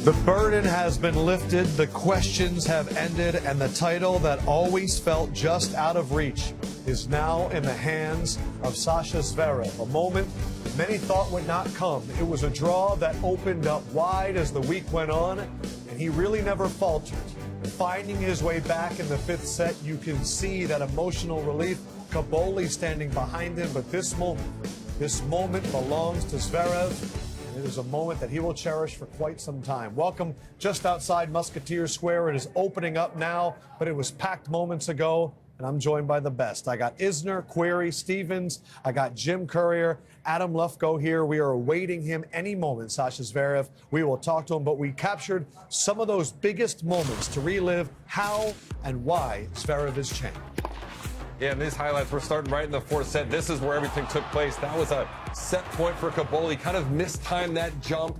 The burden has been lifted, the questions have ended, and the title that always felt just out of reach is now in the hands of Sasha Zverev. A moment many thought would not come. It was a draw that opened up wide as the week went on, and he really never faltered. Finding his way back in the fifth set, you can see that emotional relief. Caboli standing behind him, but this moment belongs to Zverev. It is a moment that he will cherish for quite some time. Welcome just outside Musketeer Square. It is opening up now, but it was packed moments ago, and I'm joined by the best. I got Isner, Query, Stevens. I got Jim Courier, Adam Lufko here. We are awaiting him any moment, Sasha Zverev. We will talk to him, but we captured some of those biggest moments to relive how and why Zverev is champ. Yeah, and these highlights, we're starting right in the fourth set. This is where everything took place. That was a set point for Caboli. Kind of mistimed that jump,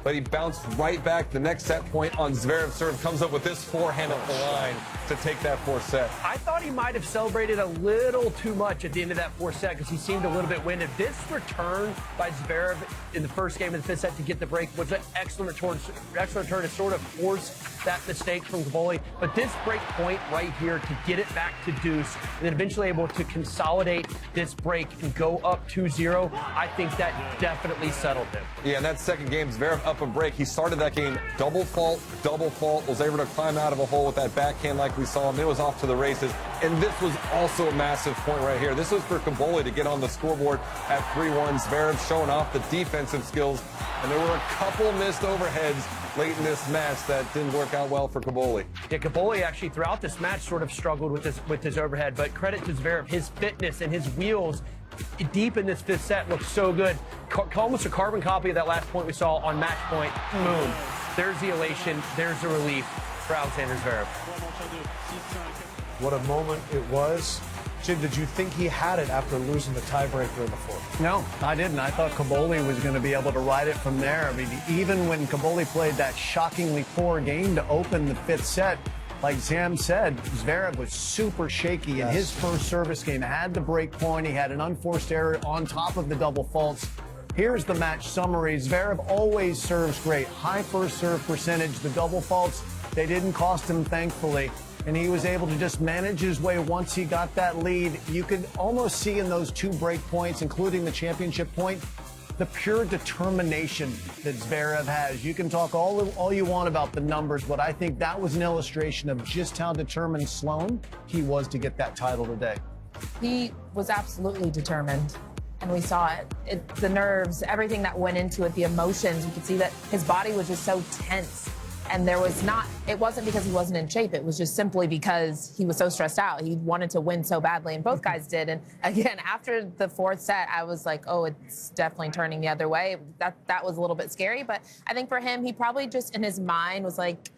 but he bounced right back. The next set point on Zverev's serve comes up with this forehand at the line to take that fourth set. I thought he might have celebrated a little too much at the end of that fourth set because he seemed a little bit winded. This return by Zverev in the first game of the fifth set to get the break was an excellent return to sort of force that mistake from Caboli. But this break point right here to get it back to deuce and then eventually able to consolidate this break and go up 2-0, I think that definitely settled him. Yeah, in that second game, Zverev up a break. He started that game double fault, was able to climb out of a hole with that backhand like we saw him. It was off to the races. And this was also a massive point right here. This was for Caboli to get on the scoreboard at 3-1. Zverev showing off the defensive skills. And there were a couple missed overheads late in this match that didn't work out well for Caboli. Yeah, Caboli actually throughout this match sort of struggled with his overhead, but credit to Zverev, his fitness and his wheels deep in this fifth set looked so good. Almost a carbon copy of that last point we saw on match point. Boom. There's the elation. There's the relief for Alexander Zverev. What a moment it was. Jim, did you think he had it after losing the tiebreaker in the fourth? No, I didn't. I thought Caboli was going to be able to ride it from there. I mean, even when Caboli played that shockingly poor game to open the fifth set, like Sam said, Zverev was super shaky in his first service game. Had the break point. He had an unforced error on top of the double faults. Here's the match summary. Zverev always serves great. High first serve percentage. The double faults, they didn't cost him, thankfully. And he was able to just manage his way once he got that lead. You could almost see in those two break points, including the championship point, the pure determination that Zverev has. You can talk all you want about the numbers, but I think that was an illustration of just how determined Sloane he was to get that title today. He was absolutely determined, and we saw it. The nerves, everything that went into it, the emotions. You could see that his body was just so tense. And it wasn't because he wasn't in shape. It was just simply because he was so stressed out. He wanted to win so badly, and both guys did. And again, after the fourth set, I was like, oh, it's definitely turning the other way. That was a little bit scary. But I think for him, he probably just in his mind was like,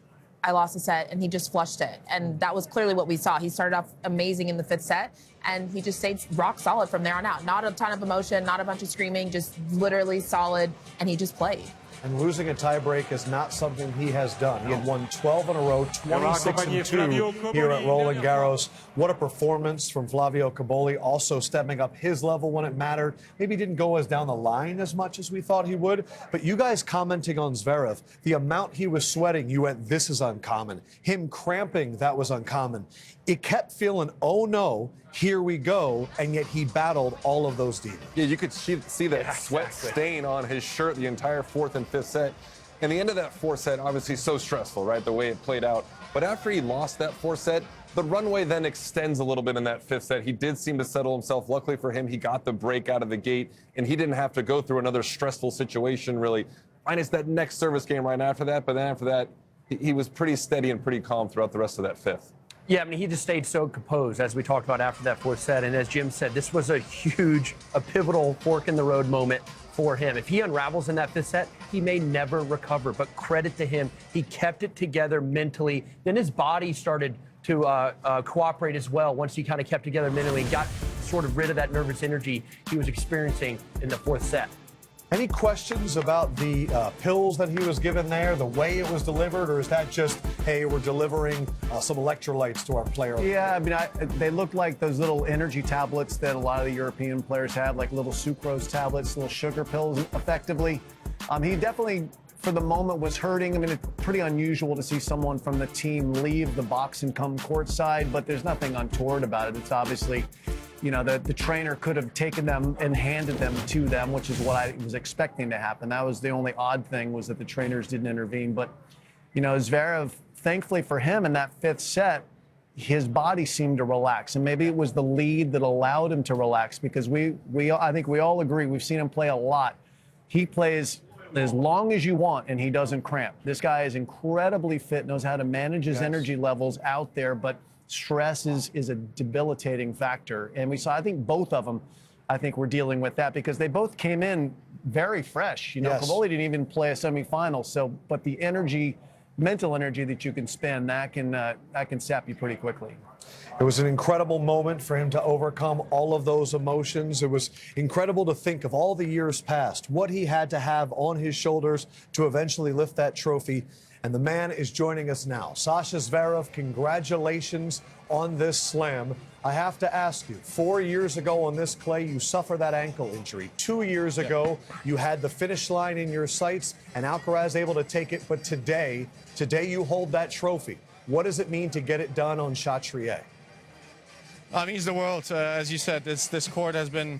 I lost a set, and he just flushed it. And that was clearly what we saw. He started off amazing in the fifth set, and he just stayed rock solid from there on out. Not a ton of emotion, not a bunch of screaming, just literally solid, and he just played. And losing a tiebreak is not something he has done. He had won 12 in a row, 26-2 here at Roland Garros. What a performance from Flavio Caboli, also stepping up his level when it mattered. Maybe didn't go as down the line as much as we thought he would. But you guys commenting on Zverev, the amount he was sweating, you went, this is uncommon. Him cramping, that was uncommon. It kept feeling, oh no, here we go, and yet he battled all of those demons. Yeah, you could see that sweat stain on his shirt the entire fourth and fifth set. And the end of that fourth set, obviously so stressful, right, the way it played out. But after he lost that fourth set, the runway then extends a little bit in that fifth set. He did seem to settle himself. Luckily for him, he got the break out of the gate, and he didn't have to go through another stressful situation, really, minus that next service game right after that. But then after that, he was pretty steady and pretty calm throughout the rest of that fifth. Yeah, I mean, he just stayed so composed, as we talked about after that fourth set. And as Jim said, this was a pivotal fork in the road moment for him. If he unravels in that fifth set, he may never recover. But credit to him, he kept it together mentally. Then his body started to cooperate as well once he kind of kept together mentally and got sort of rid of that nervous energy he was experiencing in the fourth set. Any questions about the pills that he was given there, the way it was delivered, or is that just, hey, we're delivering some electrolytes to our player? Yeah, I mean, they look like those little energy tablets that a lot of the European players have, like little sucrose tablets, little sugar pills, effectively. He definitely for the moment was hurting. I mean, it's pretty unusual to see someone from the team leave the box and come courtside, but there's nothing untoward about it. It's obviously, you know, the trainer could have taken them and handed them to them, which is what I was expecting to happen. That was the only odd thing, was that the trainers didn't intervene. But, you know, Zverev, thankfully for him in that fifth set, his body seemed to relax, and maybe it was the lead that allowed him to relax, because I think we all agree, we've seen him play a lot. He plays as long as you want, and he doesn't cramp. This guy is incredibly fit, knows how to manage his energy levels out there, but stress is a debilitating factor. And we saw, I think both of them, I think, were dealing with that, because they both came in very fresh. You know, Caboli didn't even play a semifinal, so, but the energy, mental energy that you can spend, that can sap you pretty quickly. It was an incredible moment for him to overcome all of those emotions. It was incredible to think of all the years past, what he had to have on his shoulders to eventually lift that trophy. And the man is joining us now. Sasha Zverev, congratulations on this slam. I have to ask you, 4 years ago on this clay, you suffered that ankle injury. 2 years ago, you had the finish line in your sights, and Alcaraz able to take it. But today you hold that trophy. What does it mean to get it done on Chatrier? It means the world. As you said, this court has been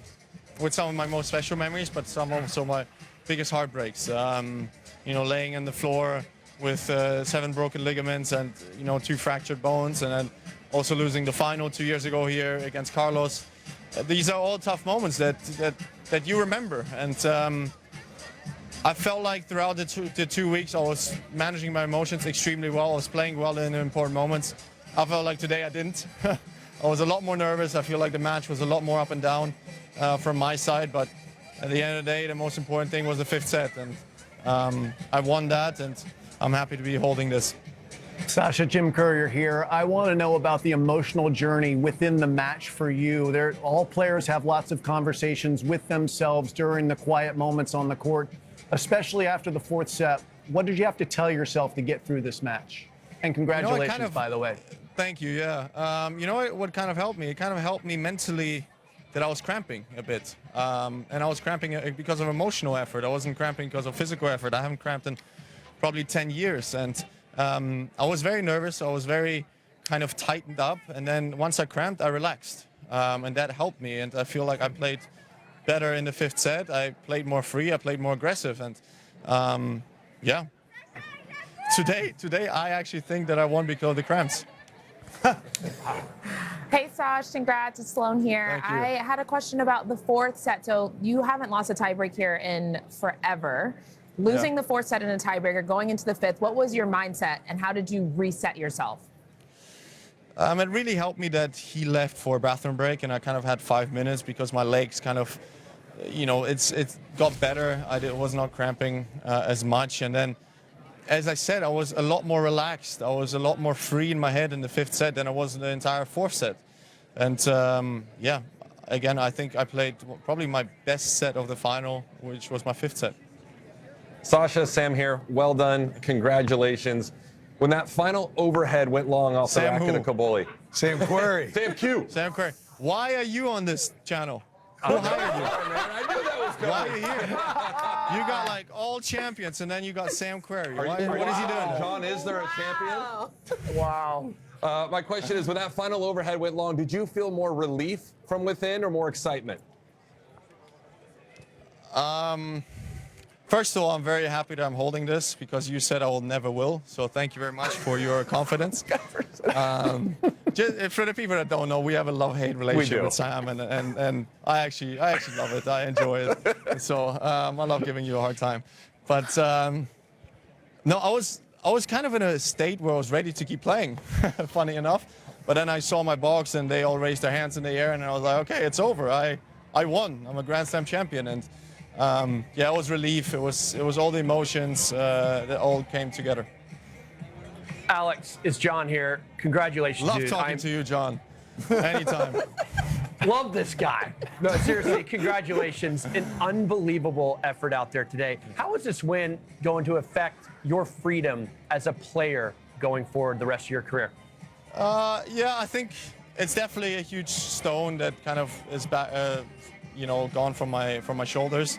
with some of my most special memories, but some also my biggest heartbreaks. You know, laying on the floor with 7 broken ligaments and, you know, 2 fractured bones, and then also losing the final 2 years ago here against Carlos. These are all tough moments that you remember. And I felt like throughout the 2 weeks I was managing my emotions extremely well. I was playing well in important moments. I felt like today I didn't. I was a lot more nervous. I feel like the match was a lot more up and down from my side. But at the end of the day, the most important thing was the 5th set. And I won that, and I'm happy to be holding this. Sasha, Jim Courier here. I want to know about the emotional journey within the match for you. All players have lots of conversations with themselves during the quiet moments on the court, especially after the 4th set. What did you have to tell yourself to get through this match? And congratulations, by the way. Thank you, yeah. You know what kind of helped me? It kind of helped me mentally that I was cramping a bit. And I was cramping because of emotional effort. I wasn't cramping because of physical effort. I haven't cramped in probably 10 years. And I was very nervous. I was very kind of tightened up. And then once I cramped, I relaxed. And that helped me. And I feel like I played better in the 5th set. I played more free. I played more aggressive. And yeah. Today, I actually think that I won because of the cramps. Hey, Sash, congrats. It's Sloan here. Thank you. I had a question about the 4th set. So you haven't lost a tiebreak here in forever. Losing the 4th set in a tiebreaker, going into the 5th, what was your mindset, and how did you reset yourself? It really helped me that he left for a bathroom break, and I kind of had 5 minutes because my legs kind of, you know, it got better. I was not cramping as much, and then, as I said, I was a lot more relaxed. I was a lot more free in my head in the 5th set than I was in the entire 4th set. And yeah, again, I think I played probably my best set of the final, which was my 5th set. Sasha, Sam here. Well done. Congratulations. When that final overhead went long off the racket of Caboli. Sam Querrey. Sam Q. Sam Querrey. Why are you on this channel? Who hired you? I knew that was coming. Why are you here? You got like all champions, and then you got Sam Querrey. What is he doing? John, is there a champion? Wow. My question is, when that final overhead went long, did you feel more relief from within or more excitement? First of all, I'm very happy that I'm holding this because you said I will never will. So thank you very much for your confidence. Just for the people that don't know, we have a love-hate relationship with Sam, and I actually love it. I enjoy it. So I love giving you a hard time. But no, I was kind of in a state where I was ready to keep playing, funny enough. But then I saw my box, and they all raised their hands in the air, and I was like, okay, it's over. I won. I'm a Grand Slam champion, and yeah, it was relief. It was all the emotions that all came together. Alex, it's John here. Congratulations, Love dude. talking to you, John. Anytime. Love this guy. No, seriously, congratulations. An unbelievable effort out there today. How is this win going to affect your freedom as a player going forward the rest of your career? Yeah, I think it's definitely a huge stone that kind of is back, you know, gone from my shoulders.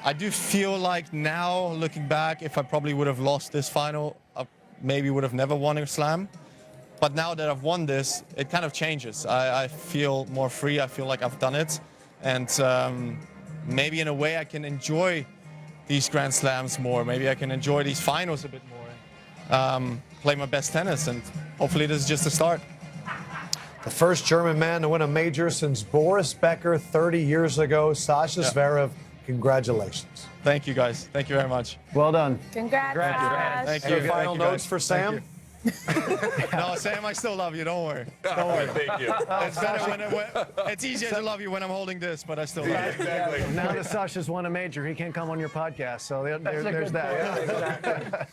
I do feel like now, looking back, if I probably would have lost this final, I maybe would have never won a slam. But now that I've won this, it kind of changes. I feel more free. I feel like I've done it. And maybe in a way I can enjoy these Grand Slams more. Maybe I can enjoy these finals a bit more. Play my best tennis, and hopefully this is just the start. The first German man to win a major since Boris Becker 30 years ago, Sasha Zverev. Congratulations. Thank you, guys. Thank you very much. Well done. Congrats. Sash. Thank you. Any final notes for Sam? No, Sam, I still love you. Don't worry. Don't worry. Thank you. It's better when it's easier to love you when I'm holding this, but I still love you. Exactly. Now that Sasha's won a major, he can't come on your podcast, so there's that.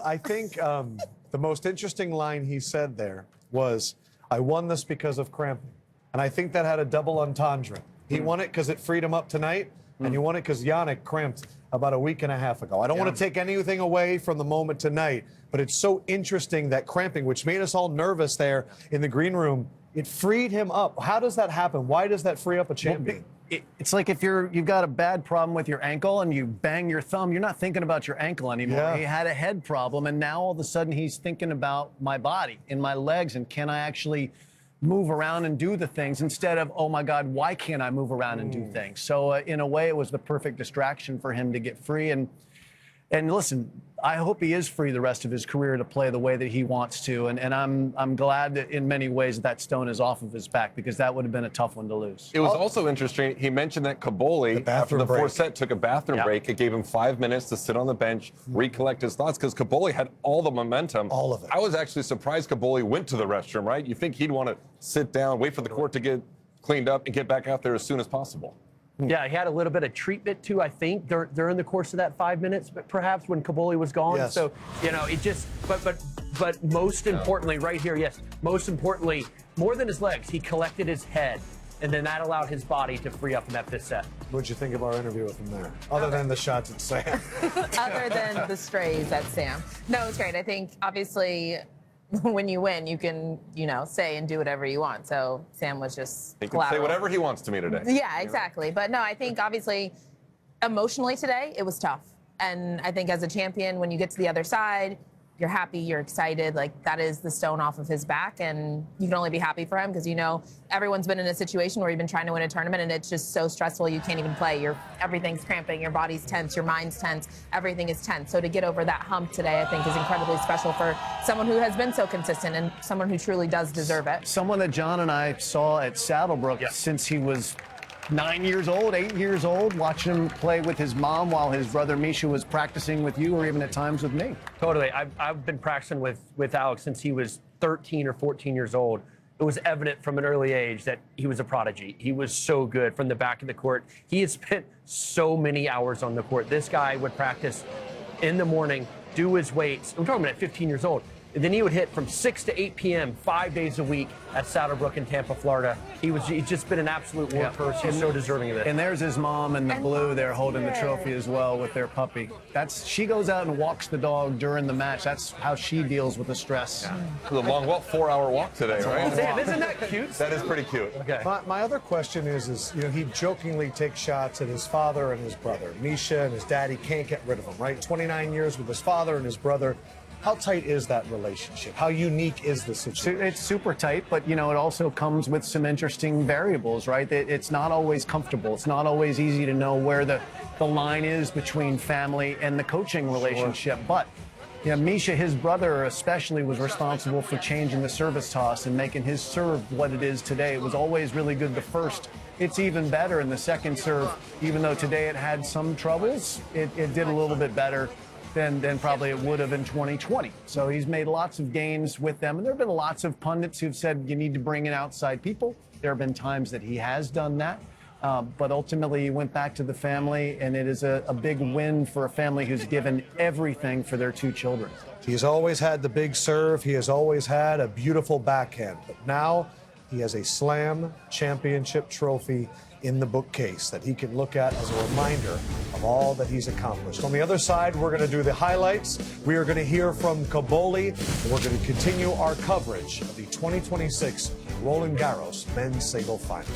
I think the most interesting line he said there was, I won this because of cramping. And I think that had a double entendre. He won it because it freed him up tonight, and he won it because Yannick cramped about a week and a half ago. I don't want to take anything away from the moment tonight, but it's so interesting that cramping, which made us all nervous there in the green room, it freed him up. How does that happen? Why does that free up a champion? It's like if you've got a bad problem with your ankle and you bang your thumb, you're not thinking about your ankle anymore. Yeah. He had a head problem, and now all of a sudden he's thinking about my body and my legs, and can I actually move around and do the things instead of, oh my God, why can't I move around and do things? So in a way, it was the perfect distraction for him to get free. And listen, I hope he is free the rest of his career to play the way that he wants to. And I'm glad that in many ways that stone is off of his back, because that would have been a tough one to lose. It was also interesting. He mentioned that Kaboli, after the fourth set, took a bathroom break. It gave him 5 minutes to sit on the bench, recollect his thoughts, because Kaboli had all the momentum. All of it. I was actually surprised Kaboli went to the restroom, right? You think he'd want to sit down, wait for the court to get cleaned up, and get back out there as soon as possible. Yeah, he had a little bit of treatment too, I think, during the course of that 5 minutes, but perhaps when Kaboli was gone. Yes. So, it just, but most importantly, right here, most importantly, more than his legs, he collected his head, and then that allowed his body to free up in that fifth set. What'd you think of our interview with him there? Other than the shots at Sam. Other than the strays at Sam. No, it's great. I think, obviously, when you win, you can, say and do whatever you want. So Sam was just He can say whatever he wants to me today. Yeah, exactly. But no, I think obviously emotionally today, it was tough. And I think as a champion, when you get to the other side, you're happy, you're excited. Like, that is the stone off of his back. And you can only be happy for him because, everyone's been in a situation where you've been trying to win a tournament and it's just so stressful you can't even play. Everything's cramping, your body's tense, your mind's tense, everything is tense. So to get over that hump today, I think is incredibly special for someone who has been so consistent and someone who truly does deserve it. Someone that John and I saw at Saddlebrook since he was 9 years old, 8 years old, watching him play with his mom while his brother Misha was practicing with you, or even at times with me. Totally. I've been practicing with Alex since he was 13 or 14 years old. It was evident from an early age that he was a prodigy. He was so good from the back of the court. He has spent so many hours on the court. This guy would practice in the morning, do his weights. I'm talking about at 15 years old. And then he would hit from 6 to 8 p.m. 5 days a week at Saddlebrook in Tampa, Florida. He's just been an absolute workhorse. He's so deserving of it. And there's his mom in the blue there holding the trophy as well with their puppy. She goes out and walks the dog during the match. That's how she deals with the stress. Yeah. It was a long 4-hour walk today, right? Sam, isn't that cute? That is pretty cute. Okay. My other question is, he jokingly takes shots at his father and his brother. Misha and his daddy can't get rid of him, right? 29 years with his father and his brother. How tight is that relationship? How unique is the situation? It's super tight, but it also comes with some interesting variables, right? It's not always comfortable. It's not always easy to know where the line is between family and the coaching relationship. But Misha, his brother especially, was responsible for changing the service toss and making his serve what it is today. It was always really good the first. It's even better in the second serve, even though today it had some troubles. It did a little bit better than probably it would have in 2020. So he's made lots of gains with them. And there have been lots of pundits who've said you need to bring in outside people. There have been times that he has done that. But ultimately, he went back to the family, and it is a big win for a family who's given everything for their 2 children. He's always had the big serve. He has always had a beautiful backhand. But now he has a Slam Championship trophy in the bookcase that he can look at as a reminder of all that he's accomplished. On the other side, we're going to do the highlights. We are going to hear from Kaboli, and we're going to continue our coverage of the 2026 Roland Garros men's single final.